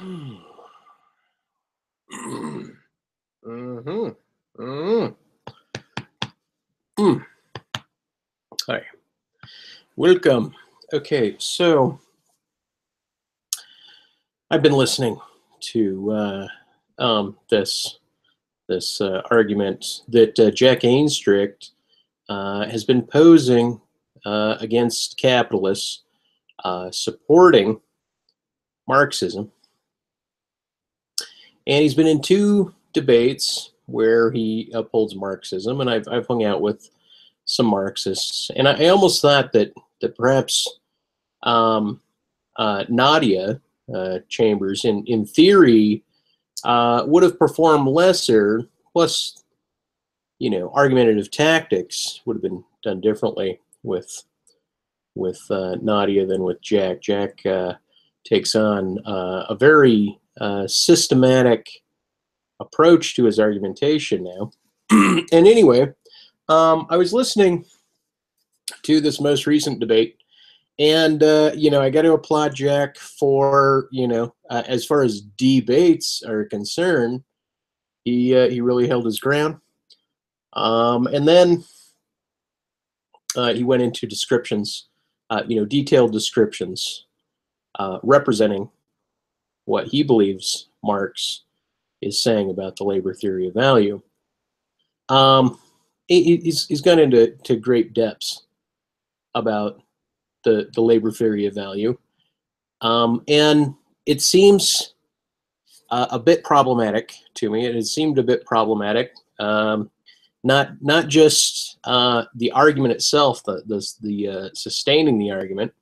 Mm-hmm. Mm. Mm. Hi. Welcome. Okay, so I've been listening to this argument that Jack Angstreich has been posing against capitalists, supporting Marxism, and he's been in two debates where he upholds Marxism, and I've hung out with some Marxists, and I almost thought that perhaps Nadia Chambers, in theory, would have performed lesser. Plus, argumentative tactics would have been done differently with Nadia than with Jack. Jack takes on a very systematic approach to his argumentation now. And anyway, I was listening to this most recent debate, and I got to applaud Jack for as far as debates are concerned, he really held his ground. And then he went into descriptions, detailed descriptions representing what he believes Marx is saying about the labor theory of value. He's gone into great depths about the labor theory of value, and it seems a bit problematic to me. It seemed a bit problematic. Not just the argument itself, the sustaining the argument,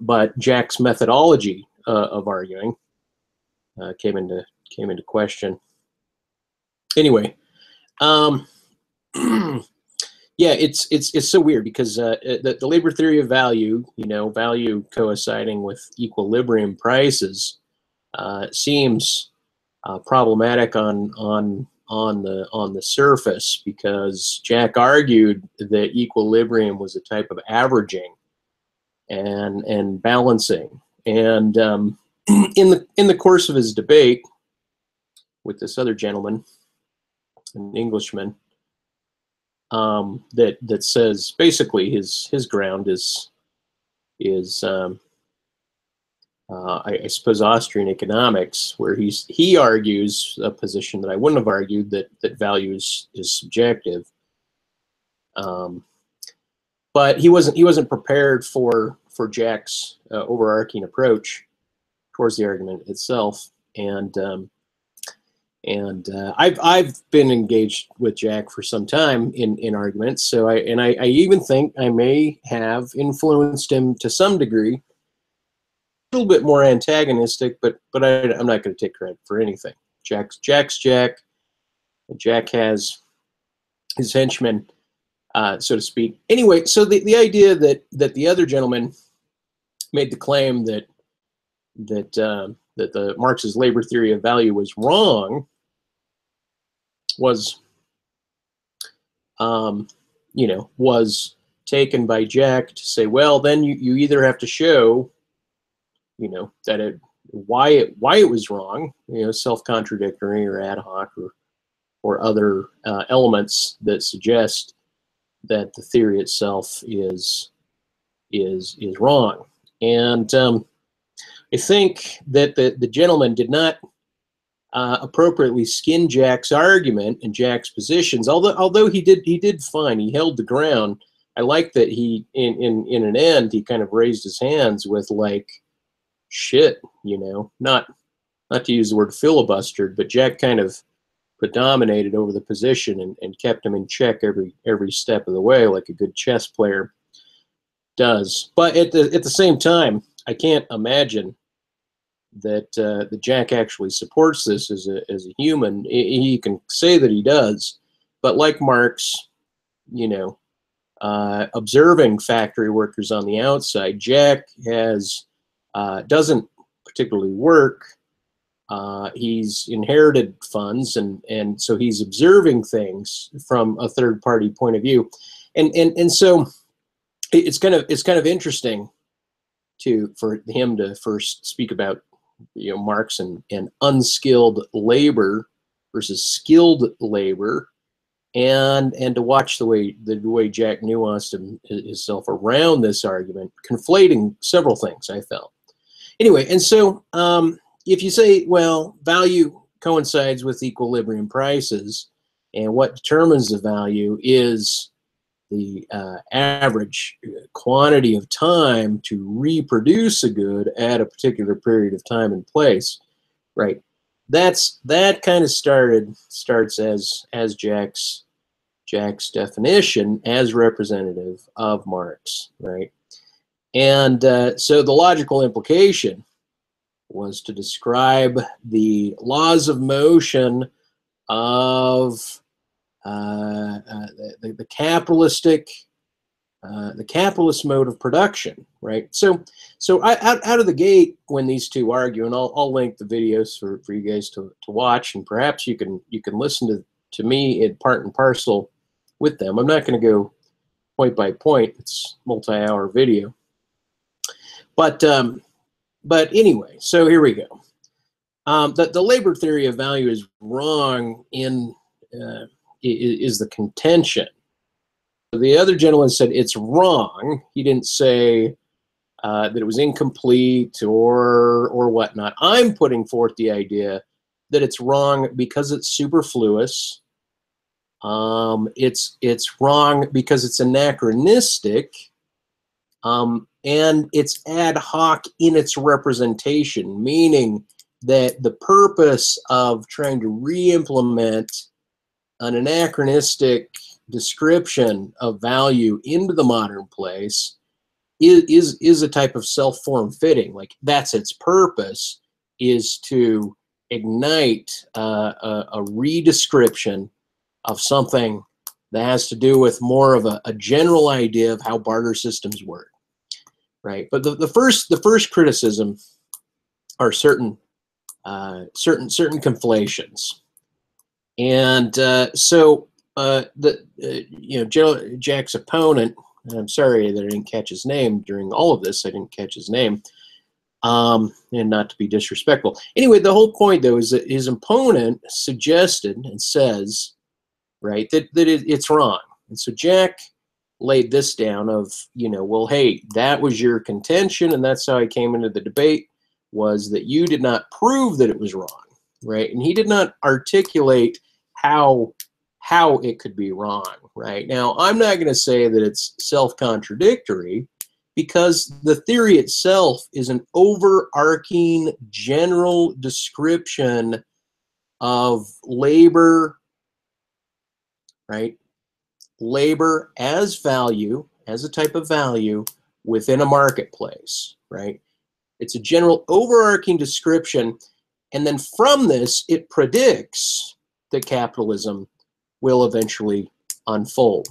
but Jack's methodology of arguing came into question. Anyway, yeah, it's so weird because the labor theory of value, value coinciding with equilibrium prices, seems problematic on the surface, because Jack argued that equilibrium was a type of averaging and balancing, and in the course of his debate with this other gentleman, an Englishman, that says basically his ground is I suppose Austrian economics, where he argues a position that I wouldn't have argued, that value is subjective. But he wasn't prepared for Jack's overarching approach towards the argument itself, and I've been engaged with Jack for some time in arguments, so I even think I may have influenced him to some degree. A little bit more antagonistic, but I'm not going to take credit for anything. Jack's Jack. Jack has his henchmen, so to speak. Anyway, so the idea that the other gentleman made the claim that the Marx's labor theory of value was wrong was was taken by Jack to say, well, then you either have to show that why it was wrong, self-contradictory or ad hoc or other elements that suggest that the theory itself is wrong. And I think that the gentleman did not appropriately skin Jack's argument and Jack's positions. Although he did fine, he held the ground. I like that he in an end he kind of raised his hands with like, shit, not to use the word filibustered, but Jack kind of predominated over the position and kept him in check every step of the way, like a good chess player does. But at the same time, I can't imagine that Jack actually supports this as a human. He can say that he does, but like Marx, observing factory workers on the outside, Jack doesn't particularly work. He's inherited funds, and so he's observing things from a third party point of view, and so it's kind of interesting for him to first speak about Marx and unskilled labor versus skilled labor, and to watch the way Jack nuanced himself around this argument, conflating several things, I felt. Anyway, and so if you say, well, value coincides with equilibrium prices, and what determines the value is the average quantity of time to reproduce a good at a particular period of time and place, right? That kind of starts as Jack's definition as representative of Marx, right? And so the logical implication was to describe the laws of motion of the capitalist mode of production, right? So out of the gate, when these two argue, and I'll link the videos for you guys to watch, and perhaps you can listen to me in part and parcel with them. I'm not going to go point by point; it's multi-hour video. But anyway, so here we go. The labor theory of value is wrong in is the contention. The other gentleman said it's wrong. He didn't say that it was incomplete or whatnot. I'm putting forth the idea that it's wrong because it's superfluous. It's wrong because it's anachronistic, and it's ad hoc in its representation, meaning that the purpose of trying to re-implement an anachronistic description of value into the modern place is a type of self-form fitting. Like, that's its purpose, is to ignite a redescription of something that has to do with more of a general idea of how barter systems work, right? But the first criticism are certain conflations, and Jack's opponent, and I'm sorry that I didn't catch his name during all of this. I didn't catch his name, and not to be disrespectful. Anyway, the whole point, though, is that his opponent suggested and says, right, that it's wrong. And so Jack laid this down of, well, hey, that was your contention, and that's how I came into the debate, was that you did not prove that it was wrong, right? And he did not articulate how it could be wrong, right? Now, I'm not going to say that it's self-contradictory, because the theory itself is an overarching general description of labor, right? Labor as value, as a type of value within a marketplace, right? It's a general overarching description, and then from this, it predicts that capitalism will eventually unfold,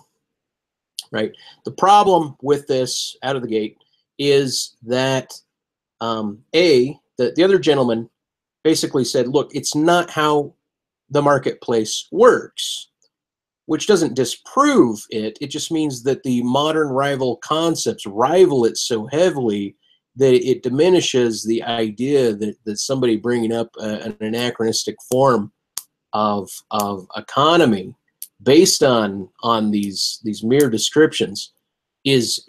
right? The problem with this out of the gate is that the other gentleman basically said, look, it's not how the marketplace works, which doesn't disprove it. It just means that the modern rival concepts rival it so heavily that it diminishes the idea that somebody bringing up an anachronistic form of economy based on these mere descriptions it's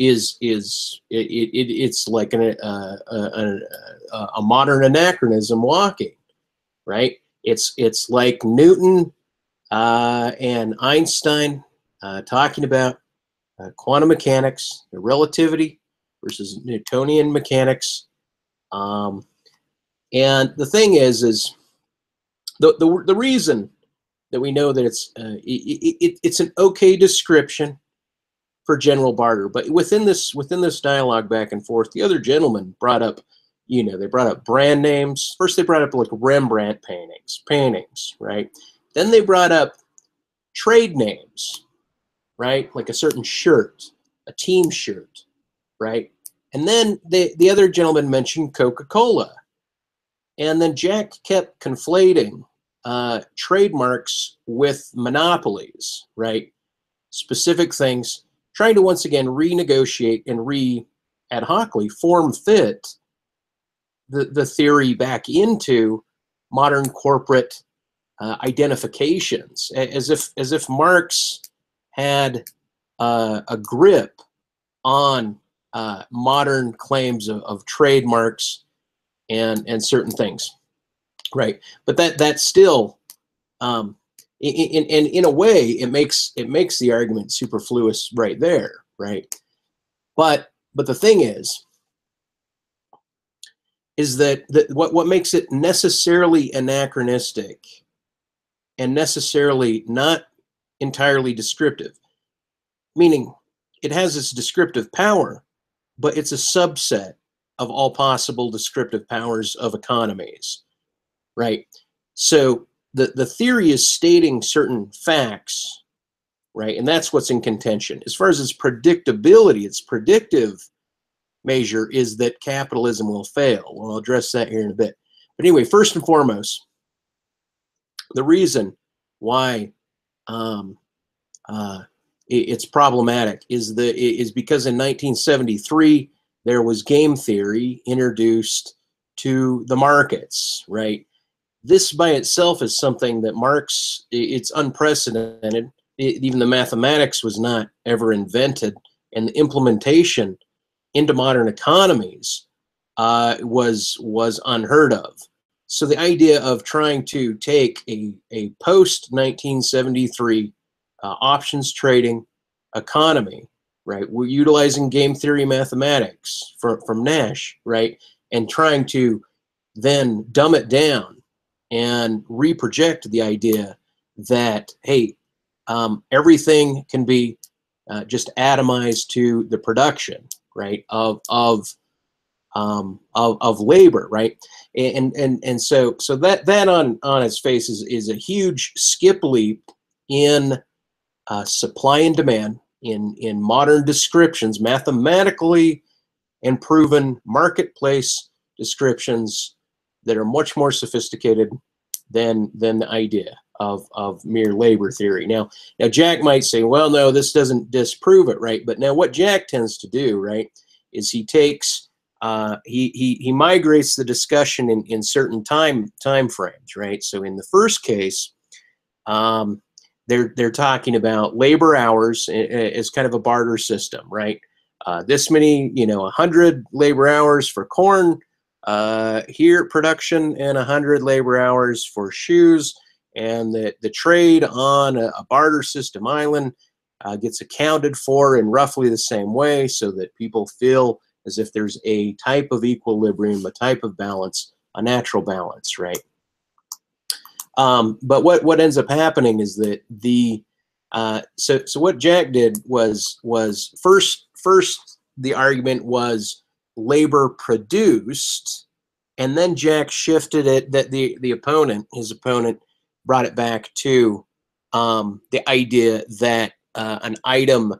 like a modern anachronism walking, right? It's like Newton and Einstein talking about quantum mechanics, relativity versus Newtonian mechanics, and the thing is the reason that we know that it's an okay description for general barter, but within this dialogue back and forth, the other gentleman brought up, they brought up brand names. First, they brought up like Rembrandt paintings, right? Then they brought up trade names, right? Like a certain shirt, a team shirt, right? And then the other gentleman mentioned Coca-Cola. And then Jack kept conflating trademarks with monopolies, right? Specific things, trying to once again renegotiate and ad hocly form fit the theory back into modern corporate identifications, as if Marx had a grip on modern claims of trademarks and certain things, right? But that still, in a way, it makes the argument superfluous right there, right? But the thing is that what makes it necessarily anachronistic and necessarily not entirely descriptive, meaning it has its descriptive power, but it's a subset of all possible descriptive powers of economies, right? So the theory is stating certain facts, right? And that's what's in contention. As far as its predictability, its predictive measure is that capitalism will fail. Well, I'll address that here in a bit. But anyway, first and foremost, the reason why it's problematic is because in 1973 there was game theory introduced to the markets, right? This by itself is something that Marx, it's unprecedented. Even the mathematics was not ever invented, and the implementation into modern economies was unheard of. So the idea of trying to take a post-1973 options trading economy, right? We're utilizing game theory mathematics from Nash, right? And trying to then dumb it down and reproject the idea that, hey, everything can be just atomized to the production, right, of labor, right? And so that on its face is a huge skip leap in supply and demand in modern descriptions, mathematically and proven marketplace descriptions that are much more sophisticated than the idea of mere labor theory. Now Jack might say, well, no, this doesn't disprove it, right? But now what Jack tends to do, right, is he takes he migrates the discussion in certain time frames, right? So in the first case, they're talking about labor hours as kind of a barter system, right? This many, 100 labor hours for corn here production, and 100 labor hours for shoes, and the trade on a barter system island gets accounted for in roughly the same way, so that people feel as if there's a type of equilibrium, a type of balance, a natural balance, right? But what ends up happening is that so what Jack did was first the argument was labor produced, and then Jack shifted it, that his opponent brought it back to the idea that an item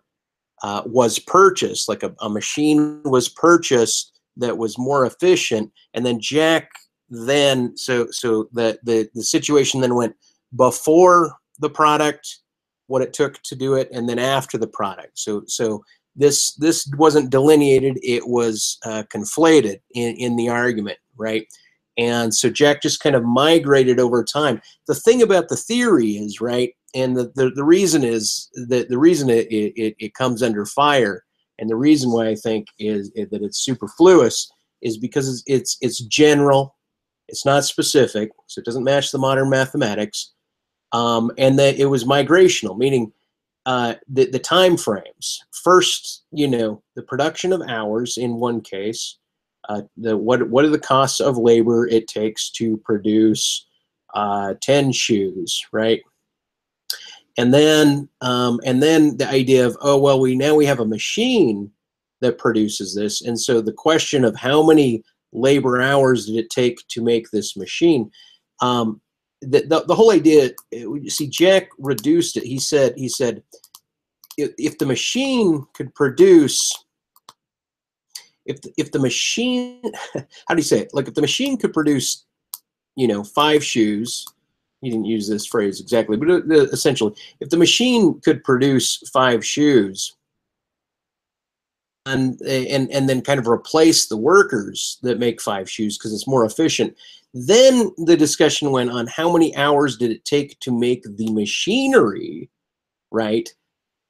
was purchased, like a machine was purchased that was more efficient, and then Jack then so the situation then went before the product, what it took to do it, and then after the product. So this wasn't delineated, it was conflated in the argument, right? And so Jack just kind of migrated over time. The thing about the theory is, right, and the reason is that the reason it comes under fire, and the reason why I think is that it's superfluous, is because it's general, it's not specific, so it doesn't match the modern mathematics, and that it was migrational, meaning the time frames. First, the production of hours in one case, what are the costs of labor it takes to produce 10 shoes, right? And then the idea of, oh well, now we have a machine that produces this, and so the question of how many labor hours did it take to make this machine? The whole idea, you see, Jack reduced it. He said if the machine could produce, if the machine, how do you say it? Like if the machine could produce, 5 shoes. He didn't use this phrase exactly, but essentially, if the machine could produce 5 shoes, and then kind of replace the workers that make 5 shoes because it's more efficient. Then the discussion went on how many hours did it take to make the machinery, right,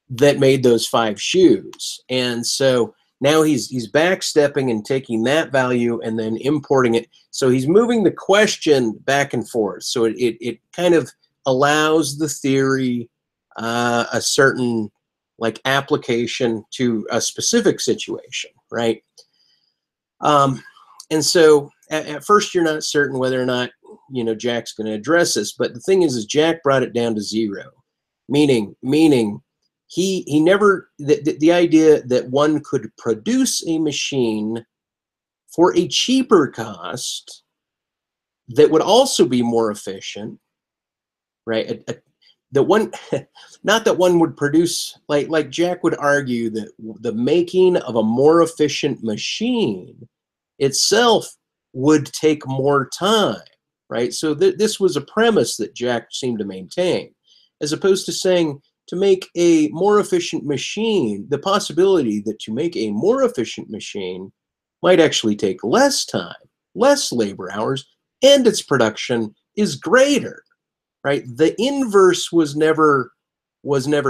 that made those 5 shoes. And so now he's backstepping and taking that value and then importing it. So he's moving the question back and forth. So it kind of allows the theory a certain like application to a specific situation, right? And so at first you're not certain whether or not, you know, Jack's going to address this, but the thing is Jack brought it down to 0, meaning he never, the idea that one could produce a machine for a cheaper cost that would also be more efficient, right? That one, not that one would produce, like Jack would argue that the making of a more efficient machine itself would take more time, right? So this was a premise that Jack seemed to maintain, as opposed to saying to make a more efficient machine, the possibility that to make a more efficient machine might actually take less time, less labor hours, and its production is greater. Right, the inverse was never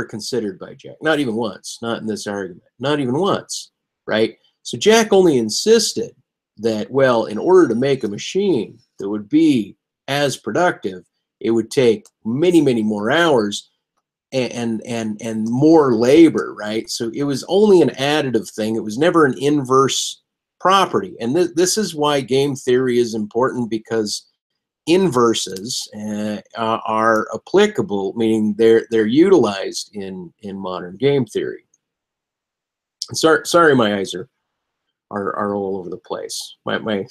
considered by Jack, not even once, not in this argument, not even once, right? So Jack only insisted that, well, in order to make a machine that would be as productive, it would take many more hours and more labor, right? So it was only an additive thing. It was never an inverse property, and this is why game theory is important, because inverses are applicable, meaning they're utilized in modern game theory. Sorry, my eyes are all over the place. My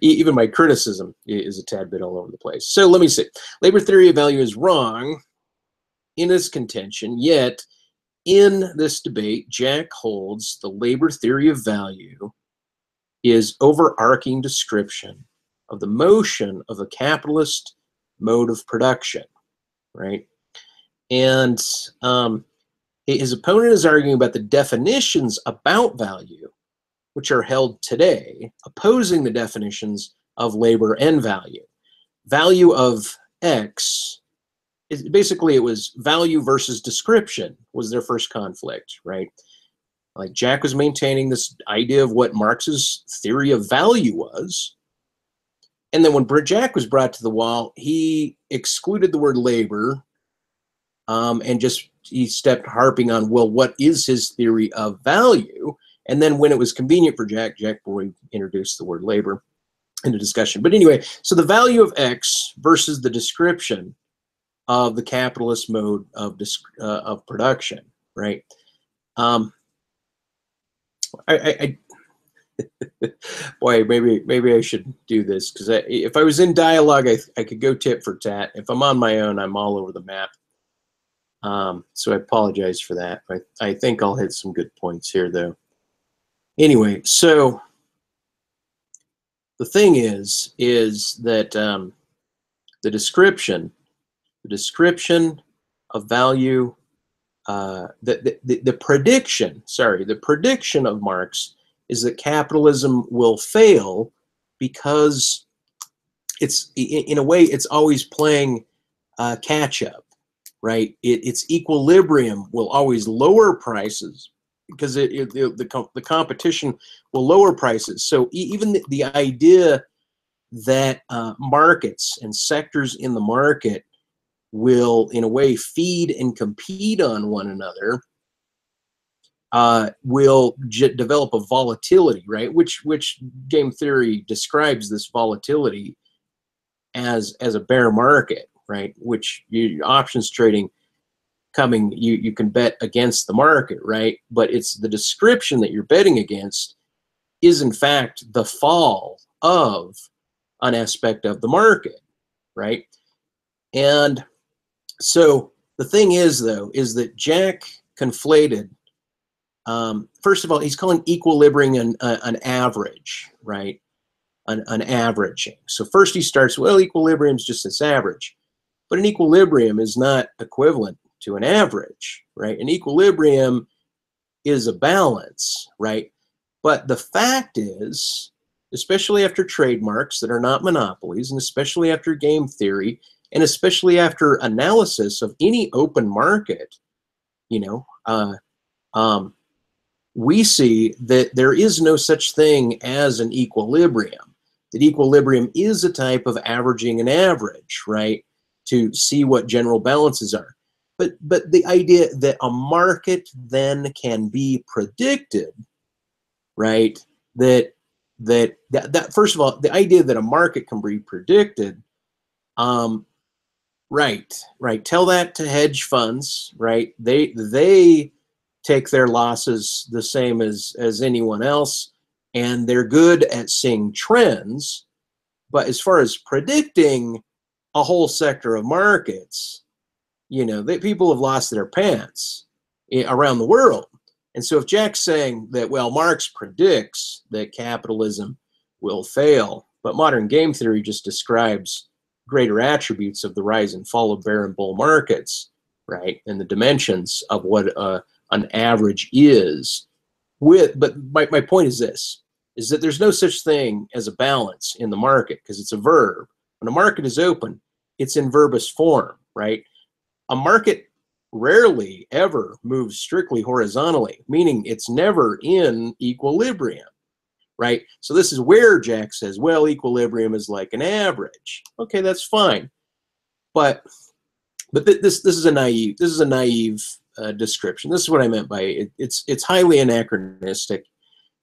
even my criticism is a tad bit all over the place. So let me see. Labor theory of value is wrong in its contention, yet in this debate, Jack holds the labor theory of value is overarching description of the motion of the capitalist mode of production, right? And his opponent is arguing about the definitions about value, which are held today, opposing the definitions of labor and value. Value of X, basically it was value versus description was their first conflict, right? Like Jack was maintaining this idea of what Marx's theory of value was. And then when Jack was brought to the wall, he excluded the word labor and he stepped harping on, well, what is his theory of value? And then when it was convenient for Jack Boyd introduced the word labor into discussion. But anyway, so the value of X versus the description of the capitalist mode of production, right? Boy, maybe I should do this, because if I was in dialogue, I could go tit for tat. If I'm on my own, I'm all over the map. So I apologize for that. I think I'll hit some good points here, though. Anyway, so the thing is that the description of value, the prediction of Marx is that capitalism will fail because it's, in a way, it's always playing catch up, right? Its equilibrium will always lower prices because the competition will lower prices. So even the idea that markets and sectors in the market will, in a way, feed and compete on one another will develop a volatility, right? Which game theory describes this volatility as a bear market, right? Which options trading coming, you can bet against the market, right? But it's the description that you're betting against is in fact the fall of an aspect of the market, right? And so the thing is, though, is that Jack conflated. First of all, he's calling equilibrium an average, right? An averaging. So first he starts, well, equilibrium is just this average. But an equilibrium is not equivalent to an average, right? An equilibrium is a balance, right? But the fact is, especially after trademarks that are not monopolies, and especially after game theory, and especially after analysis of any open market, you know, we see that there is no such thing as an equilibrium. That equilibrium is a type of averaging an average, right, to see what general balances are. But the idea that a market then can be predicted, right, that first of all, the idea that a market can be predicted, right, tell that to hedge funds, right? They take their losses the same as anyone else, and they're good at seeing trends. But as far as predicting a whole sector of markets, you know, people have lost their pants around the world. And so if Jack's saying that, well, Marx predicts that capitalism will fail, but modern game theory just describes greater attributes of the rise and fall of bear and bull markets, right, and the dimensions of what an average is. But my point is this, is that there's no such thing as a balance in the market, because it's a verb. When a market is open, it's in verbose form, right? A market rarely ever moves strictly horizontally, meaning it's never in equilibrium, right? So this is where Jack says, well, equilibrium is like an average. Okay, that's fine. But this is a naive description. This is what I meant by it. It's highly anachronistic.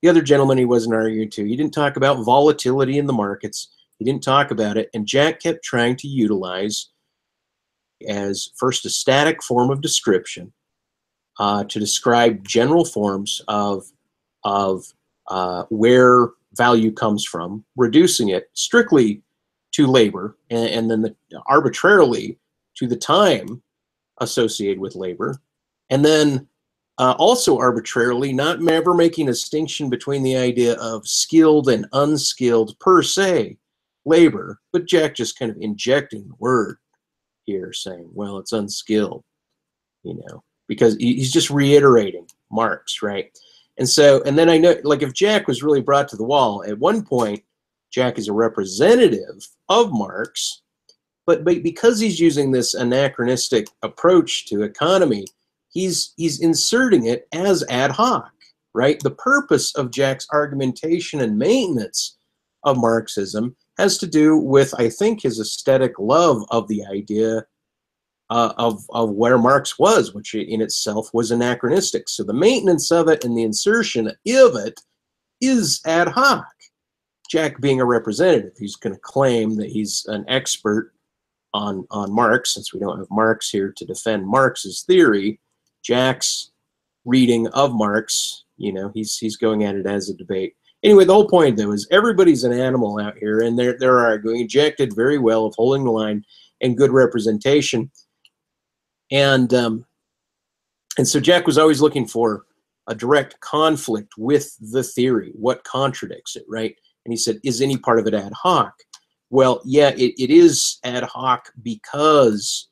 The other gentleman he wasn't arguing to, he didn't talk about volatility in the markets. He didn't talk about it, and Jack kept trying to utilize as first a static form of description to describe general forms of where value comes from, reducing it strictly to labor, and then arbitrarily to the time associated with labor, and then also arbitrarily not ever making a distinction between the idea of skilled and unskilled per se labor, but Jack just kind of injecting the word here, saying, well, it's unskilled, you know, because he's just reiterating Marx, right? And so, and then I know, like, if Jack was really brought to the wall, at one point, Jack is a representative of Marx, but because he's using this anachronistic approach to economy, he's inserting it as ad hoc, right? The purpose of Jack's argumentation and maintenance of Marxism has to do with, I think, his aesthetic love of the idea of where Marx was, which in itself was anachronistic. So the maintenance of it and the insertion of it is ad hoc. Jack, being a representative, he's going to claim that he's an expert on Marx. Since we don't have Marx here to defend Marx's theory, Jack's reading of Marx, you know, he's going at it as a debate. Anyway, the whole point, though, is everybody's an animal out here, and they're arguing. Jack did very well of holding the line and good representation. And so Jack was always looking for a direct conflict with the theory. What contradicts it, right? And he said, is any part of it ad hoc? Well, yeah, it is ad hoc because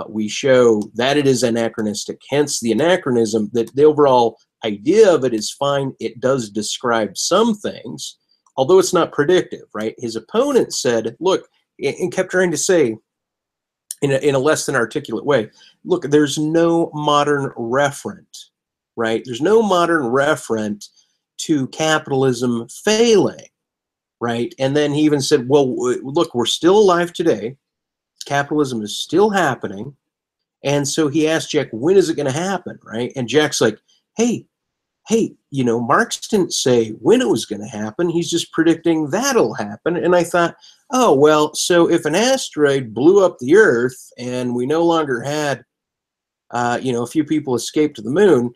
we show that it is anachronistic. Hence the anachronism, that the overall idea of it is fine. It does describe some things, although it's not predictive, right? His opponent said, look, and kept trying to say in a less than articulate way, look, there's no modern referent, right? There's no modern referent to capitalism failing, right? And then he even said, well, look, we're still alive today. Capitalism is still happening. And so he asked Jack, when is it going to happen, right? And Jack's like, hey, you know, Marx didn't say when it was going to happen. He's just predicting that'll happen. And I thought, oh, well, so if an asteroid blew up the Earth and we no longer had, you know, a few people escaped to the moon,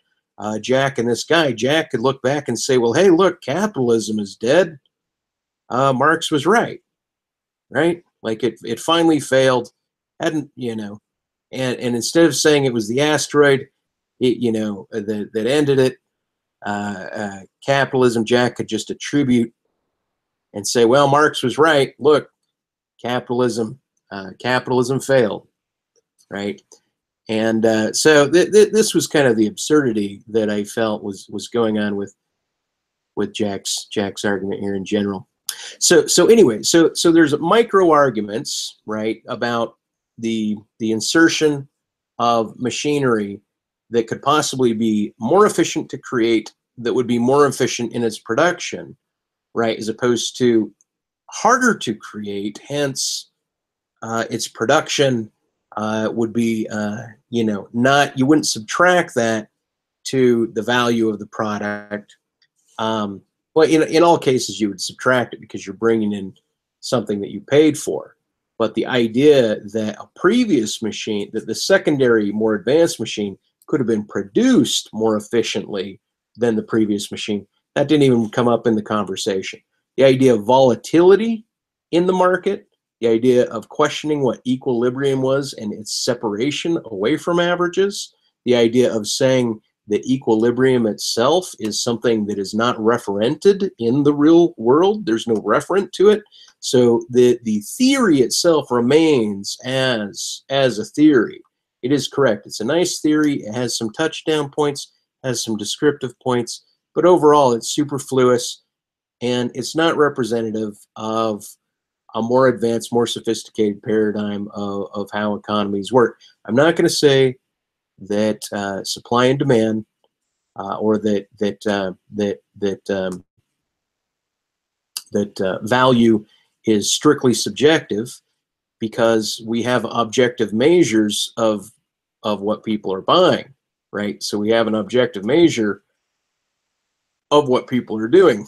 Jack and this guy, Jack could look back and say, well, hey, look, capitalism is dead. Marx was right? Like it finally failed, hadn't, you know, and instead of saying it was the asteroid, you know, that ended it, capitalism, Jack could just attribute and say, well, Marx was right. Look, capitalism failed, right? And so this was kind of the absurdity that I felt was going on with Jack's argument here in general. So anyway, so there's micro arguments, right, about the insertion of machinery that could possibly be more efficient to create, that would be more efficient in its production, right, as opposed to harder to create, hence its production would be, you know, not, you wouldn't subtract that to the value of the product. Well, in all cases, you would subtract it because you're bringing in something that you paid for. But the idea that a previous machine, that the secondary, more advanced machine could have been produced more efficiently than the previous machine, that didn't even come up in the conversation. The idea of volatility in the market, the idea of questioning what equilibrium was and its separation away from averages, the idea of saying that equilibrium itself is something that is not referented in the real world. There's no referent to it. So the theory itself remains as a theory. It is correct. It's a nice theory. It has some touchdown points, has some descriptive points, but overall it's superfluous and it's not representative of a more advanced, more sophisticated paradigm of how economies work. I'm not going to say that supply and demand, or that value is strictly subjective, because we have objective measures of what people are buying, right? So we have an objective measure of what people are doing.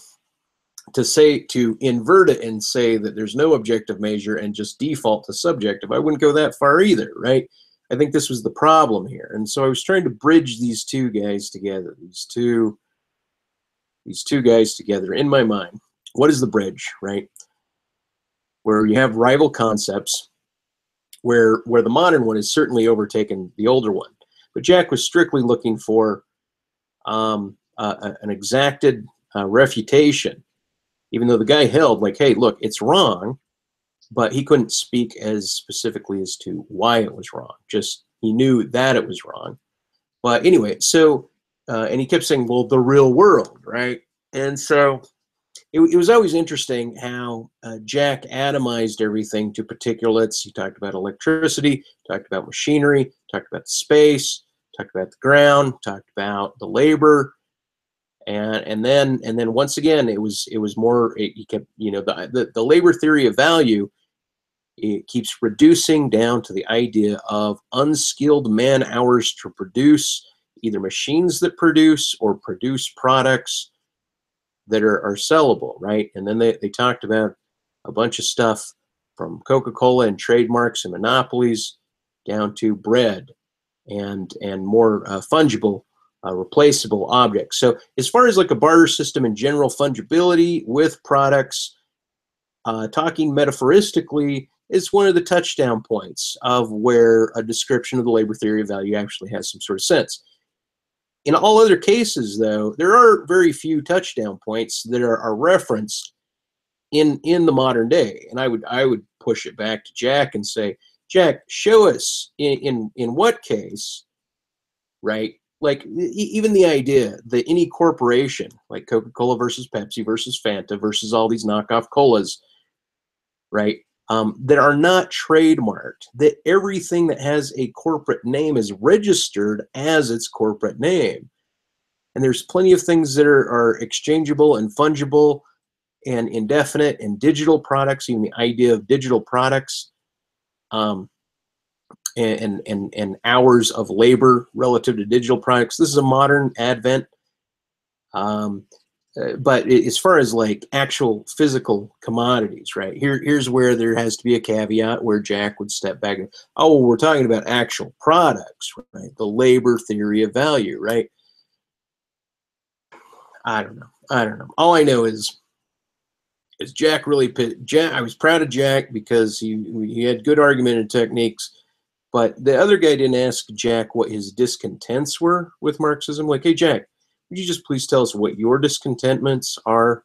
To invert it and say that there's no objective measure and just default to subjective, I wouldn't go that far either, right? I think this was the problem here. And so I was trying to bridge these two guys together, these two guys together in my mind. What is the bridge, right? Where you have rival concepts, where the modern one has certainly overtaken the older one. But Jack was strictly looking for an exacted refutation, even though the guy held like, hey, look, it's wrong, but he couldn't speak as specifically as to why it was wrong. Just he knew that it was wrong. But anyway, so, and he kept saying, well, the real world, right? And so it was always interesting how Jack atomized everything to particulates. He talked about electricity, talked about machinery, talked about space, talked about the ground, talked about the labor. And then once again, it was more, he kept, you know, the labor theory of value, it keeps reducing down to the idea of unskilled man hours to produce either machines that produce or produce products that are sellable, right? And then they talked about a bunch of stuff from Coca-Cola and trademarks and monopolies down to bread and more fungible, replaceable objects. So as far as like a barter system in general, fungibility with products, talking metaphoristically, is one of the touchdown points of where a description of the labor theory of value actually has some sort of sense. In all other cases, though, there are very few touchdown points that are referenced in the modern day. And I would push it back to Jack and say, Jack, show us in what case, right? Like even the idea that any corporation, like Coca-Cola versus Pepsi versus Fanta versus all these knockoff colas, right, that are not trademarked, that everything that has a corporate name is registered as its corporate name. And there's plenty of things that are exchangeable and fungible and indefinite, and digital products, even the idea of digital products, and hours of labor relative to digital products. This is a modern advent. But as far as like actual physical commodities, right, here's where there has to be a caveat where Jack would step back and, oh, we're talking about actual products, right? The labor theory of value, right? I don't know. All I know is Jack really I was proud of Jack because he had good argumentative techniques, but the other guy didn't ask Jack what his discontents were with Marxism. Like, hey, Jack, would you just please tell us what your discontentments are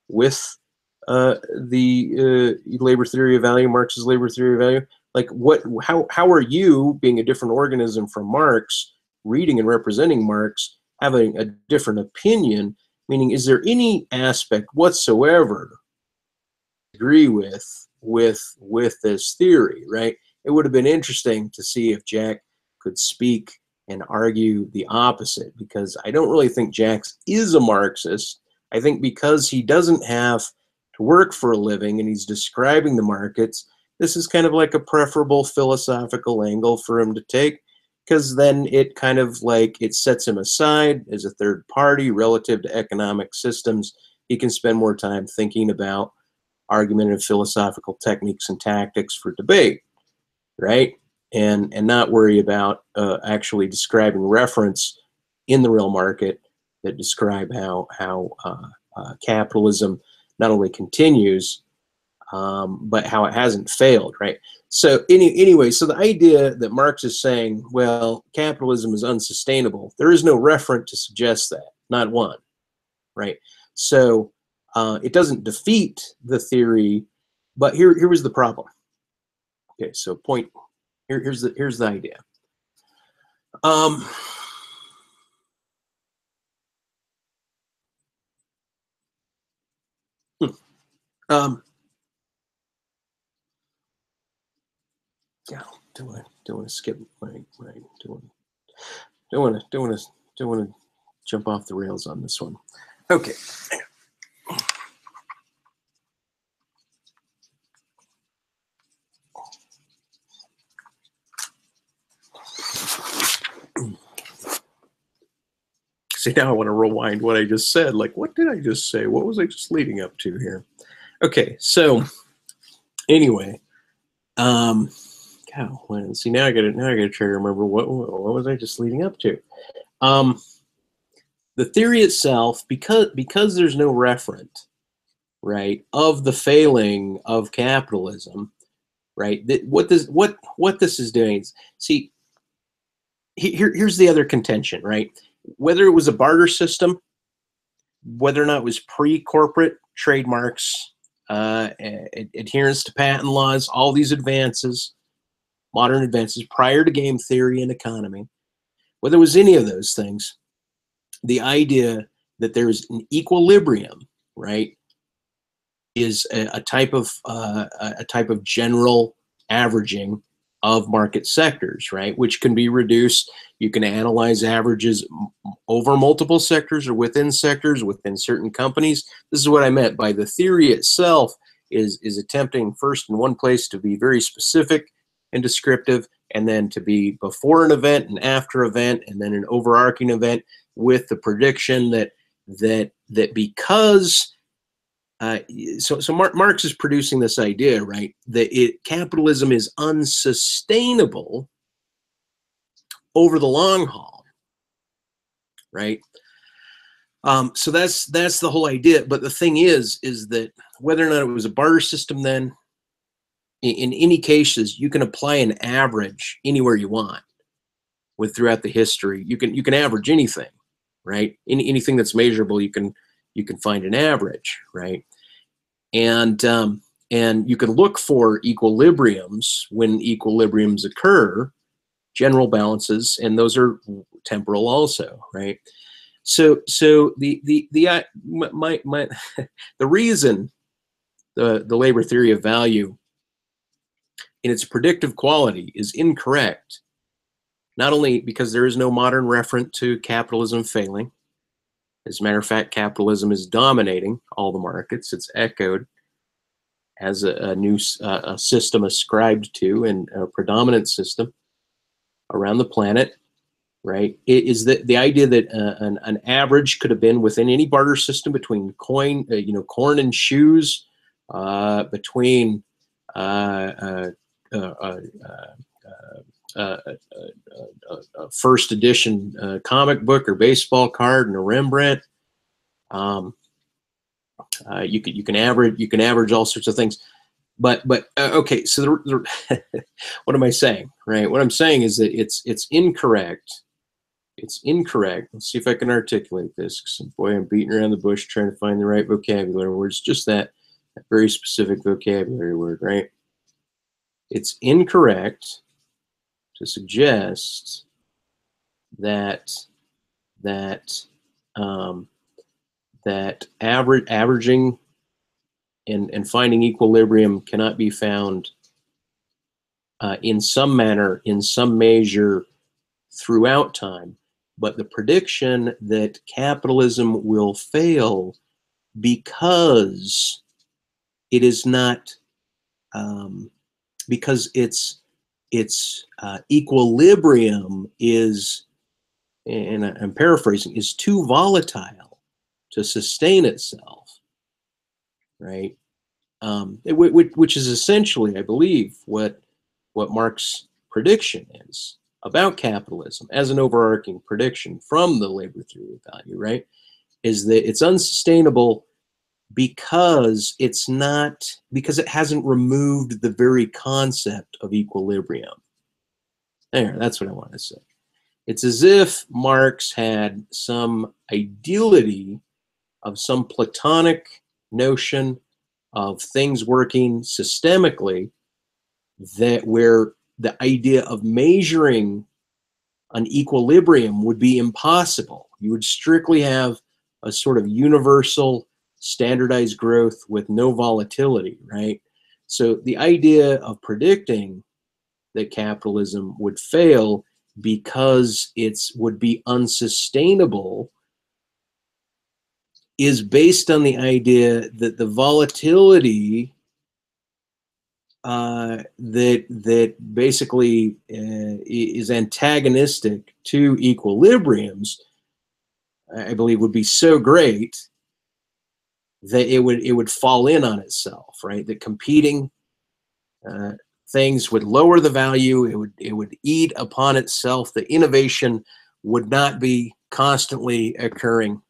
with the labor theory of value, Marx's labor theory of value? Like how are you, being a different organism from Marx, reading and representing Marx, having a different opinion? Meaning, is there any aspect whatsoever agree with this theory, right? It would have been interesting to see if Jack could speak and argue the opposite, because I don't really think Jax is a Marxist. I think because he doesn't have to work for a living and he's describing the markets, this is kind of like a preferable philosophical angle for him to take, because then it kind of like it sets him aside as a third party relative to economic systems. He can spend more time thinking about argumentative philosophical techniques and tactics for debate, right? And not worry about actually describing reference in the real market that describe how capitalism not only continues, but how it hasn't failed, right? So anyway, so the idea that Marx is saying, well, capitalism is unsustainable, there is no referent to suggest that, not one, right? So it doesn't defeat the theory, but here was the problem. Okay, so here's the idea. Yeah, don't want to skip right. Don't want to jump off the rails on this one. Okay. See, now I want to rewind what I just said. Like, what did I just say? What was I just leading up to here? Okay, so anyway, see, now I gotta try to remember what was I just leading up to. The theory itself, because there's no referent, right, of the failing of capitalism, right? What this is doing is, see, here's the other contention, right? Whether it was a barter system, whether or not it was pre-corporate trademarks, adherence to patent laws, all these advances, modern advances prior to game theory and economy, whether it was any of those things, the idea that there is an equilibrium, right, is a type of general averaging of market sectors, right, which can be reduced. You can analyze averages over multiple sectors or within sectors, within certain companies. This is what I meant by the theory itself is attempting first in one place to be very specific and descriptive, and then to be before an event and after event, and then an overarching event with the prediction that because so Marx is producing this idea, right, that capitalism is unsustainable over the long haul, right? So that's the whole idea. But the thing is that whether or not it was a barter system, then in any cases you can apply an average anywhere you want. With throughout the history, you can average anything, right? Anything that's measurable, you can find an average, right? And you can look for equilibriums when equilibriums occur, general balances, and those are temporal also, right? So the reason the labor theory of value in its predictive quality is incorrect, not only because there is no modern referent to capitalism failing. As a matter of fact, capitalism is dominating all the markets. It's echoed as a new system ascribed to, and a predominant system around the planet, right? It is the idea that an average could have been within any barter system between corn and shoes, between a first edition comic book or baseball card and a Rembrandt. You can average all sorts of things, but okay. So what am I saying, right? What I'm saying is that it's incorrect. It's incorrect. Let's see if I can articulate this. Because boy, I'm beating around the bush trying to find the right vocabulary words. Just that very specific vocabulary word, right? it's incorrect to suggest that averaging and finding equilibrium cannot be found in some manner, in some measure, throughout time. But the prediction that capitalism will fail because it is not, because its equilibrium is, and I'm paraphrasing, is too volatile to sustain itself, right? Which is essentially, I believe, what Marx's prediction is about capitalism as an overarching prediction from the labor theory of value, right? Is that it's unsustainable because it's not, because it hasn't removed the very concept of equilibrium. There, that's what I want to say. It's as if Marx had some ideality of some Platonic notion of things working systemically, that where the idea of measuring an equilibrium would be impossible. You would strictly have a sort of universal standardized growth with no volatility, right? So the idea of predicting that capitalism would fail because it would be unsustainable is based on the idea that the volatility that basically is antagonistic to equilibriums, I believe, would be so great that it would fall in on itself, right? That competing things would lower the value. It would eat upon itself. The innovation would not be constantly occurring.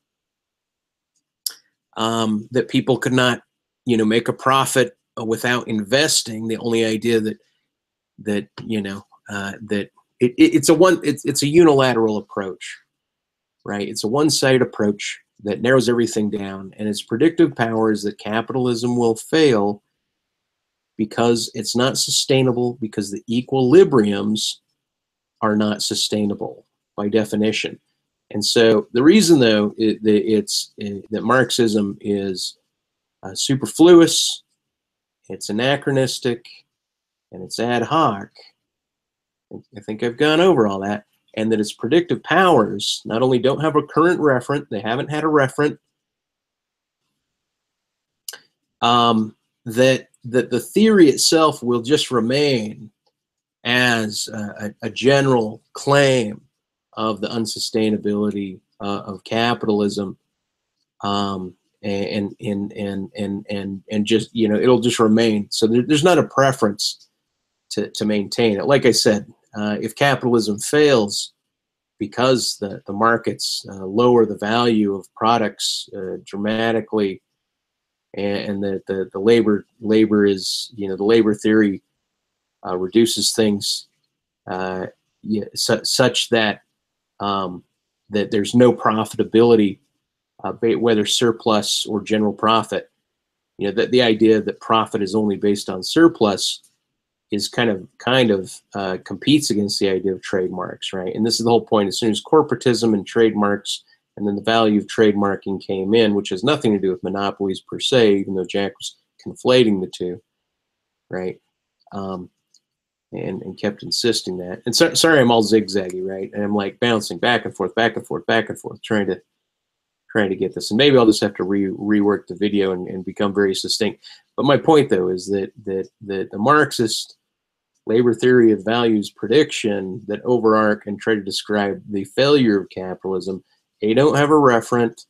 That people could not, make a profit without investing. The only idea that it's a unilateral approach, right? It's a one-sided approach that narrows everything down, and its predictive power is that capitalism will fail because it's not sustainable, because the equilibriums are not sustainable by definition. And so the reason, though, that Marxism is superfluous, it's anachronistic, and it's ad hoc, I think I've gone over all that, and that its predictive powers not only don't have a current referent, they haven't had a referent, that the theory itself will just remain as a general claim of the unsustainability of capitalism, and just, it'll just remain. So there's not a preference to maintain it. Like I said, if capitalism fails because the markets lower the value of products dramatically, and the labor is, the labor theory reduces things such that that there's no profitability, whether surplus or general profit. That the idea that profit is only based on surplus is kind of competes against the idea of trademarks, right? And this is the whole point. As soon as corporatism and trademarks, and then the value of trademarking came in, which has nothing to do with monopolies per se, even though Jack was conflating the two, right? And kept insisting that. And sorry, I'm all zigzaggy, right? And I'm like bouncing back and forth, back and forth, back and forth, trying to get this. And maybe I'll just have to rework the video and become very succinct. But my point, though, is that the Marxist labor theory of values prediction that overarch and try to describe the failure of capitalism, they don't have a referent.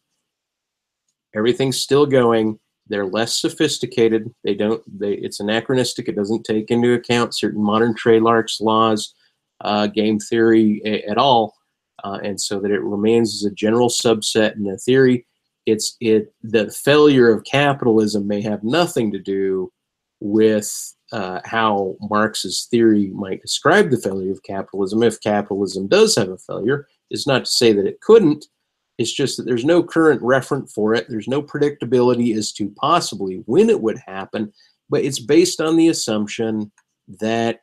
Everything's still going. They're less sophisticated. It's anachronistic. It doesn't take into account certain modern trademarks laws, game theory at all. And so that it remains as a general subset in the theory. The failure of capitalism may have nothing to do with how Marx's theory might describe the failure of capitalism. If capitalism does have a failure, it's not to say that it couldn't. It's just that there's no current referent for it. There's no predictability as to possibly when it would happen, but it's based on the assumption that,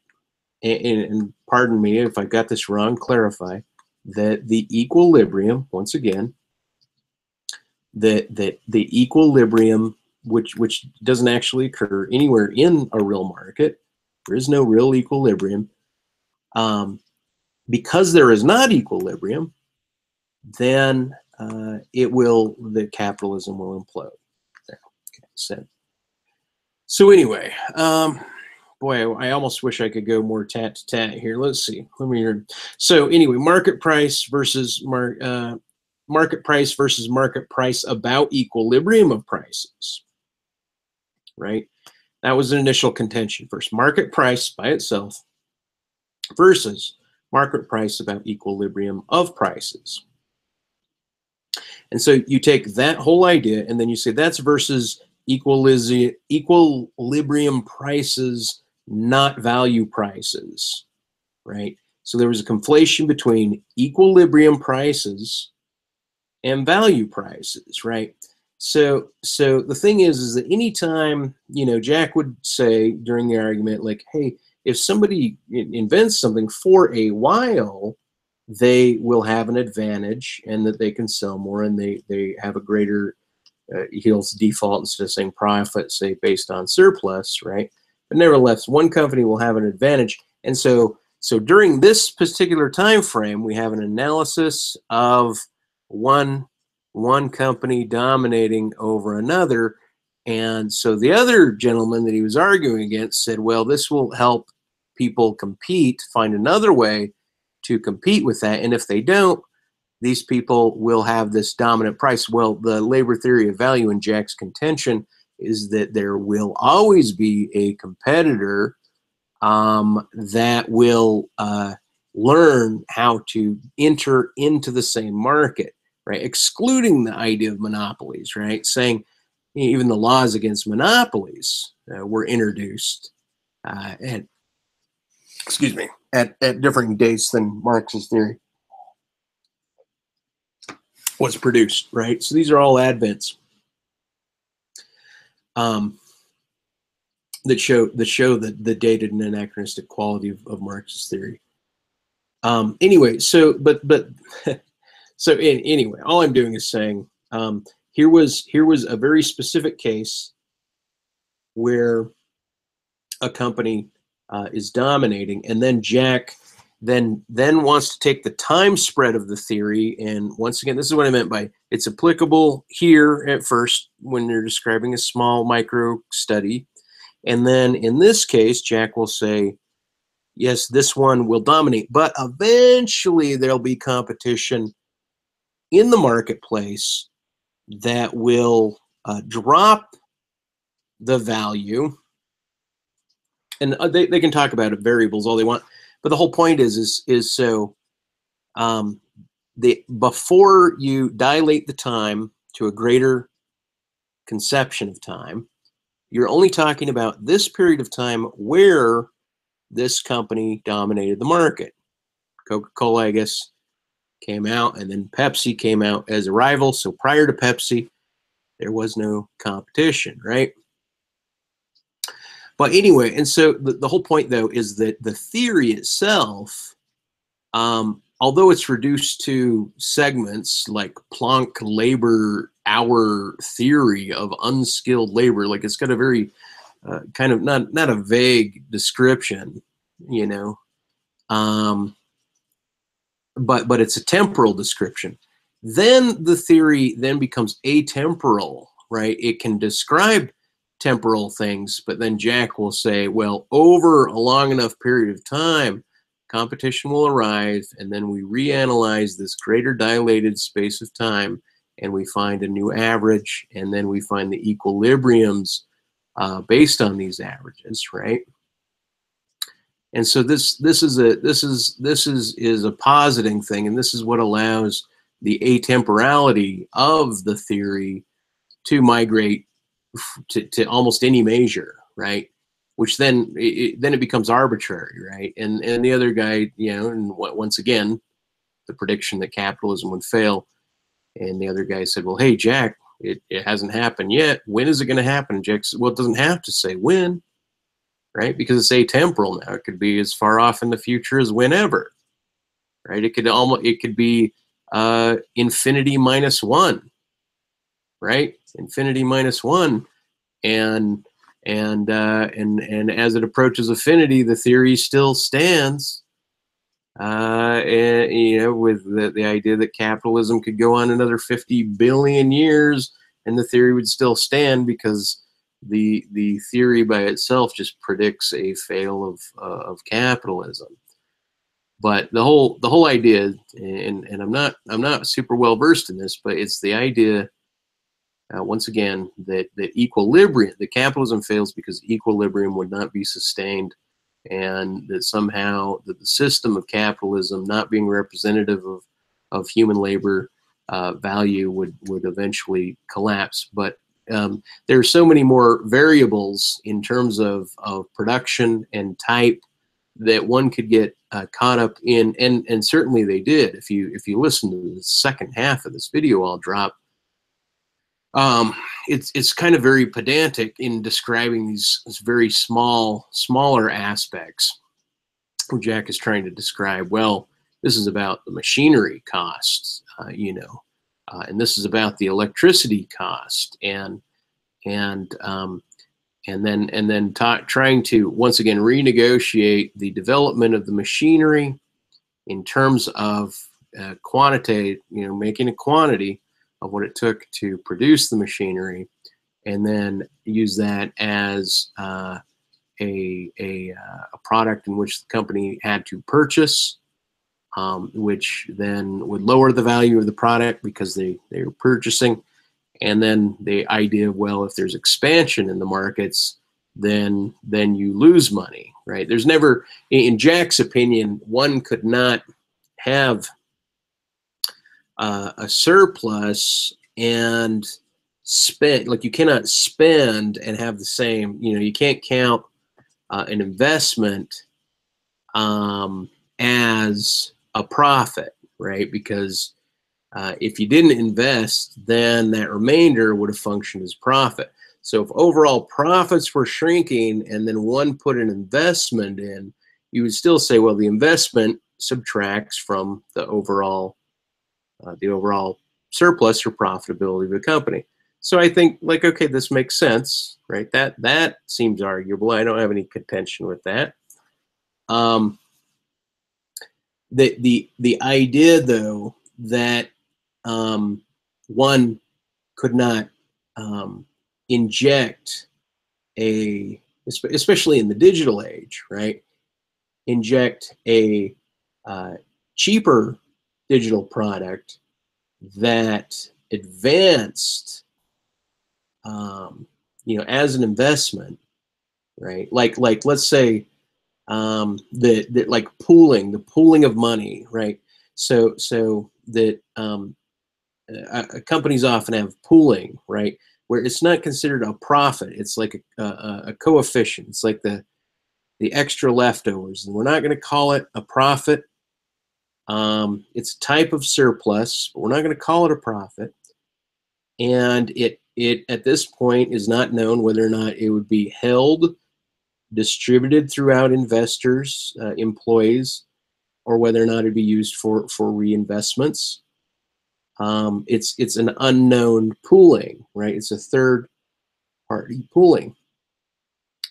and pardon me if I got this wrong, clarify, that the equilibrium, once again, that the equilibrium, which doesn't actually occur anywhere in a real market, there is no real equilibrium. Because there is not equilibrium, then the capitalism will implode. There. Okay, so anyway, boy, I almost wish I could go more tat to tat here. Let's see. So anyway, market price versus market price about equilibrium of prices. Right? That was an initial contention. First, market price by itself versus market price about equilibrium of prices. And so you take that whole idea and then you say that's versus equilibrium prices, not value prices, right? So there was a conflation between equilibrium prices and value prices, right? So the thing is that anytime, Jack would say during the argument, like, hey, if somebody invents something for a while, they will have an advantage and that they can sell more and they have a greater, he'll default instead of saying profit, say based on surplus, right? But nevertheless, one company will have an advantage. And so during this particular time frame, we have an analysis of one company dominating over another. And so the other gentleman that he was arguing against said, well, this will help people compete, find another way to compete with that. And if they don't, these people will have this dominant price. Well, the labor theory of value in Jack's contention is that there will always be a competitor that will learn how to enter into the same market, right? Excluding the idea of monopolies, right? Saying even the laws against monopolies were introduced at different dates than Marx's theory was produced, right? So these are all advents that show the dated and anachronistic quality of Marx's theory. Anyway, so anyway, all I'm doing is saying here was a very specific case where a company is dominating, and then Jack then wants to take the time spread of the theory, and once again, this is what I meant by it's applicable here at first when you're describing a small micro study, and then in this case, Jack will say, yes, this one will dominate, but eventually there'll be competition in the marketplace that will drop the value. And they can talk about variables all they want, but the whole point is so before you dilate the time to a greater conception of time, you're only talking about this period of time where this company dominated the market. Coca-Cola, I guess, came out, and then Pepsi came out as a rival. So prior to Pepsi, there was no competition, right? But anyway, and so the whole point, though, is that the theory itself, although it's reduced to segments like Planck labor hour theory of unskilled labor, like it's got a very kind of not a vague description, but it's a temporal description. Then the theory then becomes atemporal, right? It can describe temporal things, but then Jack will say, well, over a long enough period of time, competition will arise, and then we reanalyze this greater dilated space of time, and we find a new average, and then we find the equilibriums based on these averages, right? And so this is a positing thing, and this is what allows the atemporality of the theory to migrate to almost any measure, right? Which then it becomes arbitrary, right? And the other guy, and once again, the prediction that capitalism would fail, and the other guy said, well, hey, Jack, it hasn't happened yet. When is it going to happen? Jack said, well, it doesn't have to say when. right? Because it's atemporal now. It could be as far off in the future as whenever, right? It could be infinity minus one, right? Infinity minus one, and and as it approaches affinity, the theory still stands. And, you know, with the idea that capitalism could go on another 50 billion years, and the theory would still stand, because the theory by itself just predicts a fail of capitalism. But the whole idea, and I'm not super well versed in this, but it's the idea, once again, that equilibrium, that capitalism fails because equilibrium would not be sustained, and that somehow that the system of capitalism, not being representative of human labor value, would eventually collapse. But there are so many more variables in terms of production and type that one could get caught up in, and certainly they did. If you listen to the second half of this video I'll drop, it's kind of very pedantic in describing these very smaller aspects. Jack is trying to describe, well, this is about the machinery costs, you know, and this is about the electricity cost, and then trying to once again renegotiate the development of the machinery in terms of quantity, you know, making a quantity of what it took to produce the machinery, and then use that as a product in which the company had to purchase, which then would lower the value of the product because they were purchasing. And then the idea of, well, if there's expansion in the markets, then you lose money, right? There's never, in Jack's opinion, one could not have a surplus and spend, like you cannot spend and have the same, you know, you can't count an investment as a profit, right? Because if you didn't invest, then that remainder would have functioned as profit. So if overall profits were shrinking and then one put an investment in, you would still say, well, the investment subtracts from the overall surplus or profitability of the company. So I think, like, okay, this makes sense, right? That seems arguable. I don't have any contention with that. The idea, though, that one could not inject especially in the digital age, right? Inject a cheaper digital product that advanced, you know, as an investment, right? Like let's say that like the pooling of money, right? So that companies often have pooling, right, where it's not considered a profit. It's like a coefficient. It's like the extra leftovers, and we're not going to call it a profit. It's a type of surplus, but we're not going to call it a profit. And it at this point is not known whether or not it would be held, distributed throughout investors, employees, or whether or not it'd be used for reinvestments. It's an unknown pooling, right? It's a third party pooling.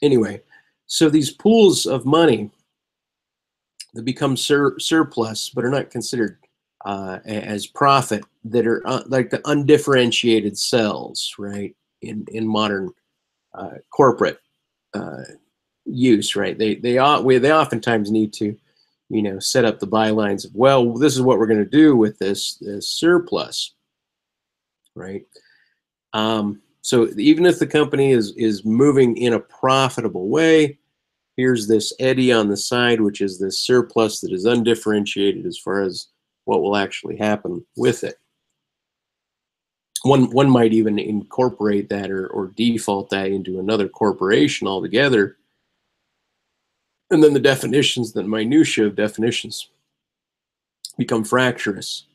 Anyway, so these pools of money that become surplus but are not considered as profit, that are like the undifferentiated cells, right? In modern corporate use, right? They oftentimes need to, you know, set up the bylines of, well, this is what we're going to do with this surplus, right? So even if the company is moving in a profitable way, here's this eddy on the side, which is this surplus that is undifferentiated as far as what will actually happen with it. One might even incorporate that or default that into another corporation altogether. And then the definitions, the minutiae of definitions, become fractious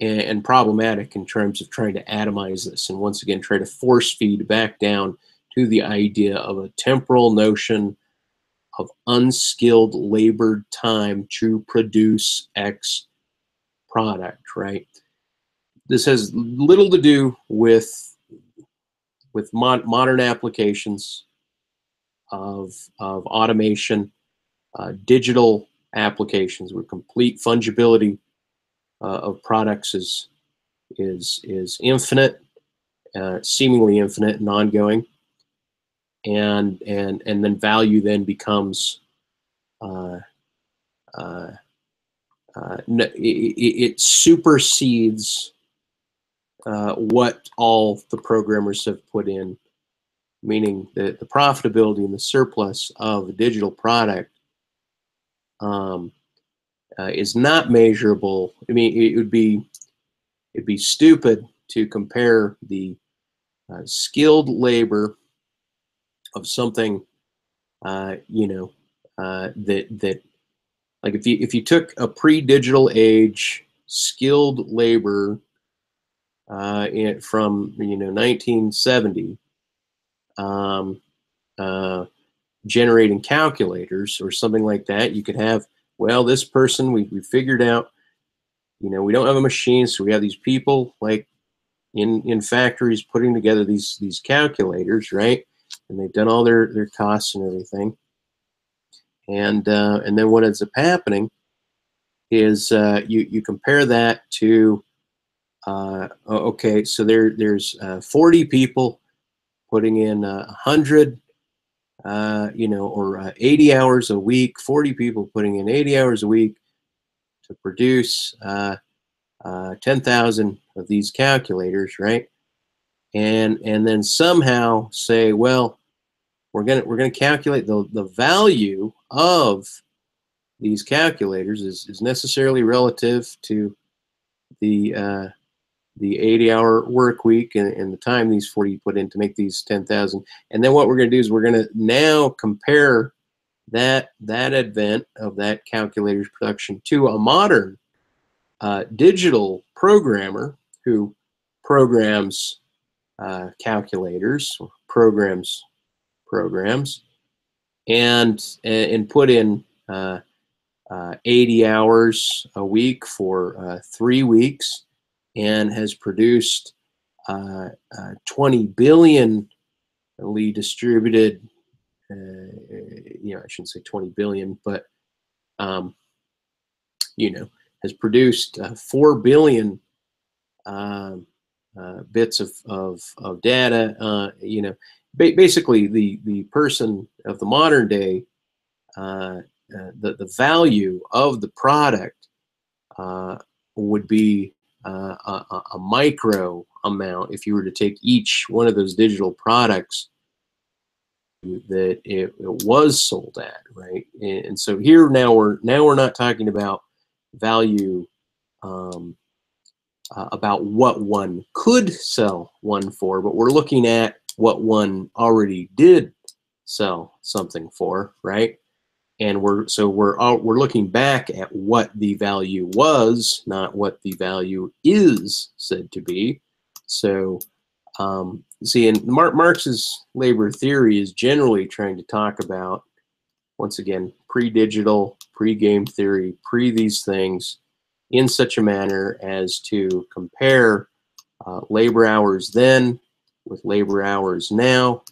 and problematic in terms of trying to atomize this, and once again try to force feed back down to the idea of a temporal notion of unskilled labor time to produce X product, right? This has little to do with modern applications of automation, digital applications where complete fungibility of products is infinite, seemingly infinite and ongoing, and then value then becomes it supersedes what all the programmers have put in, meaning that the profitability and the surplus of a digital product is not measurable. I mean, it'd be stupid to compare the skilled labor of something, that like if you took a pre-digital age skilled labor from 1970, generating calculators or something like that, you could have, well, this person we figured out, we don't have a machine, so we have these people like in factories putting together these calculators, right? And they've done all their costs and everything. And then what ends up happening is you compare that to okay, so there's 40 people putting in 100, or 80 hours a week. 40 people putting in 80 hours a week to produce 10,000 of these calculators, right? And then somehow say, well, we're gonna calculate the value of these calculators is necessarily relative to the 80-hour work week and the time these 40 put in to make these 10,000. And then what we're going to do is we're going to now compare that advent of that calculator's production to a modern digital programmer who programs calculators, or programs, and put in 80 hours a week for 3 weeks, and has produced 20 billion distributed, I shouldn't say 20 billion, but has produced 4 billion bits of data. Basically the person of the modern day, the value of the product would be a micro amount if you were to take each one of those digital products that it was sold at, right? And so here now we're not talking about value about what one could sell one for, but we're looking at what one already did sell something for, right? And we're looking back at what the value was, not what the value is said to be. So, see, and Marx's labor theory is generally trying to talk about, once again, pre-digital, pre-game theory, pre these things, in such a manner as to compare labor hours then with labor hours now,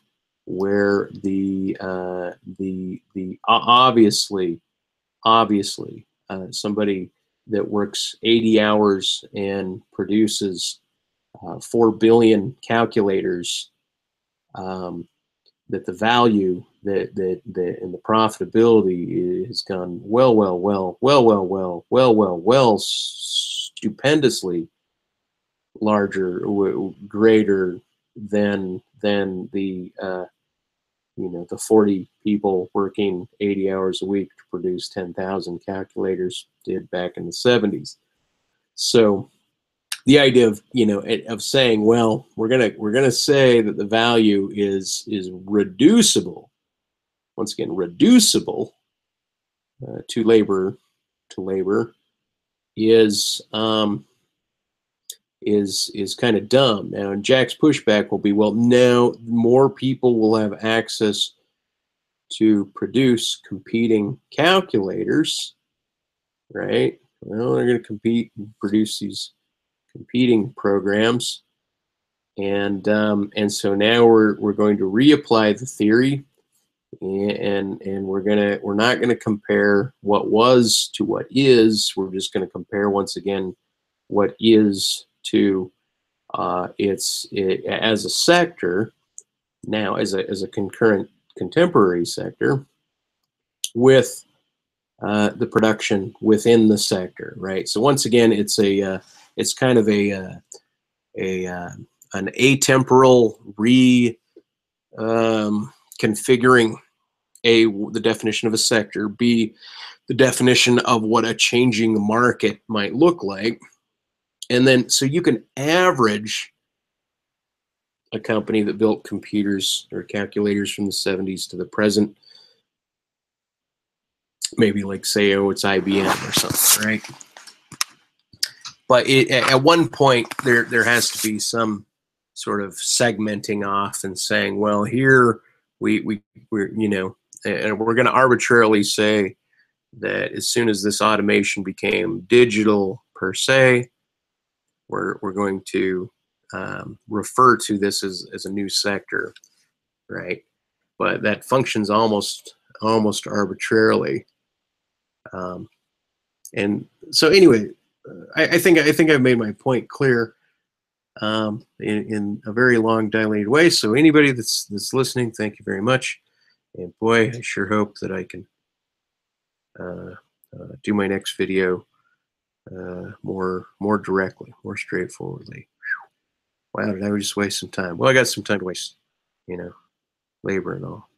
where the obviously somebody that works 80 hours and produces 4 billion calculators, that the value that and the profitability has gone well stupendously larger, greater than the the 40 people working 80 hours a week to produce 10,000 calculators did back in the 70s. So the idea of of saying, well, we're gonna say that the value is reducible, once again reducible to labor is kind of dumb. Now, and Jack's pushback will be, well, no, more people will have access to produce competing calculators, right? Well, they're going to compete and produce these competing programs, and so now we're going to reapply the theory, and we're not gonna compare what was to what is. We're just going to compare once again what is to as a sector now, as a concurrent contemporary sector, with the production within the sector, right? So once again, it's kind of an atemporal configuring the definition of a sector, B, the definition of what a changing market might look like. And then so you can average a company that built computers or calculators from the 70s to the present, maybe like say, oh, it's IBM or something, right? But at one point there has to be some sort of segmenting off and saying, well, here we're and we're going to arbitrarily say that as soon as this automation became digital per se, we're going to refer to this as a new sector, right? But that functions almost arbitrarily. And so anyway, I think I've made my point clear in a very long dilated way. So anybody that's listening, thank you very much. And boy, I sure hope that I can do my next video more directly, more straightforwardly. Wow, did I just waste some time? Well, I got some time to waste, labor and all.